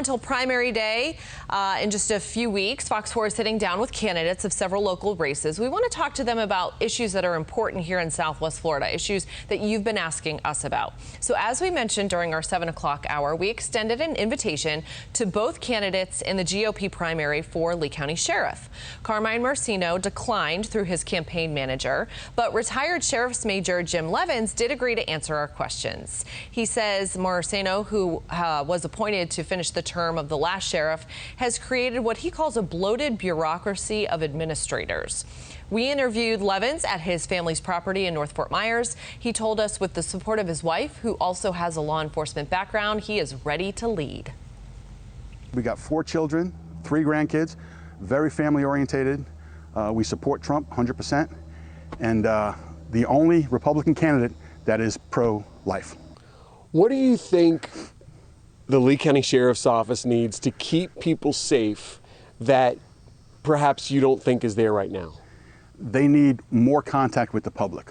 until primary day in just a few weeks. Fox 4 is sitting down with candidates of several local races. We want to talk to them about issues that are important here in Southwest Florida, issues that you've been asking us about. So as we mentioned during our 7 o'clock hour, we extended an invitation to both candidates in the GOP primary for Lee County Sheriff. Carmine Marceno declined through his campaign manager, but retired Sheriff's Major Jim Leavans did agree to answer our questions. He says Marceno, who was appointed to finish the term of the last sheriff, has created what he calls a bloated bureaucracy of administrators. We interviewed Leavans at his family's property in North Fort Myers. He told us with the support of his wife, who also has a law enforcement background, he is ready to lead. We got 4 children, 3 grandkids, very family orientated. We support Trump 100%, and the only Republican candidate that is pro-life. What do you think the Lee County Sheriff's Office needs to keep people safe that perhaps you don't think is there right now? They need more contact with the public.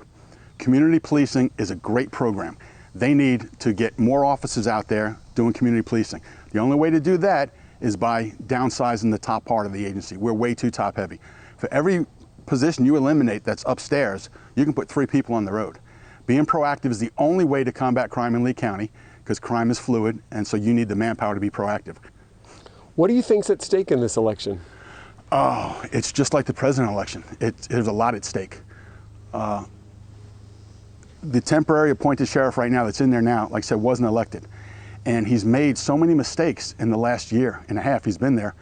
Community policing is a great program. They need to get more officers out there doing community policing. The only way to do that is by downsizing the top part of the agency. We're way too top heavy. For every position you eliminate that's upstairs, you can put 3 people on the road. Being proactive is the only way to combat crime in Lee County, because crime is fluid, and so you need the manpower to be proactive. What do you think's at stake in this election? Oh, it's just like the president election. There's a lot at stake. The temporary appointed sheriff right now that's in there now, like I said, wasn't elected. And he's made so many mistakes in the last year and a half he's been there.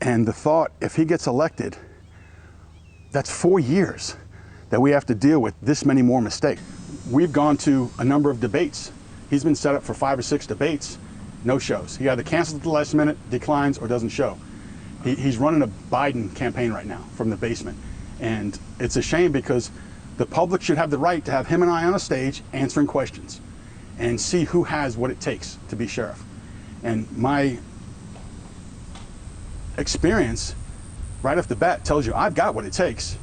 And the thought, if he gets elected, that's 4 years that we have to deal with this many more mistakes. We've gone to a number of debates. He's been set up for 5 or 6 debates, no shows. He either cancels at the last minute, declines, or doesn't show. He's running a Biden campaign right now from the basement. And it's a shame, because the public should have the right to have him and I on a stage answering questions and see who has what it takes to be sheriff. And my experience right off the bat tells you I've got what it takes.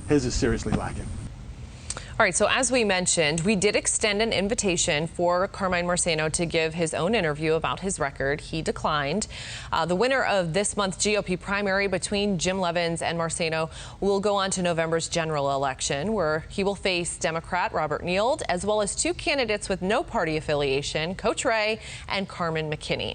His is seriously lacking. All right, so as we mentioned, we did extend an invitation for Carmine Marceno to give his own interview about his record. He declined. The winner of this month's GOP primary between Jim Leavans and Marceno will go on to November's general election, where he will face Democrat Robert Neild, as well as 2 candidates with no party affiliation, Coach Ray and Carmine McKinney.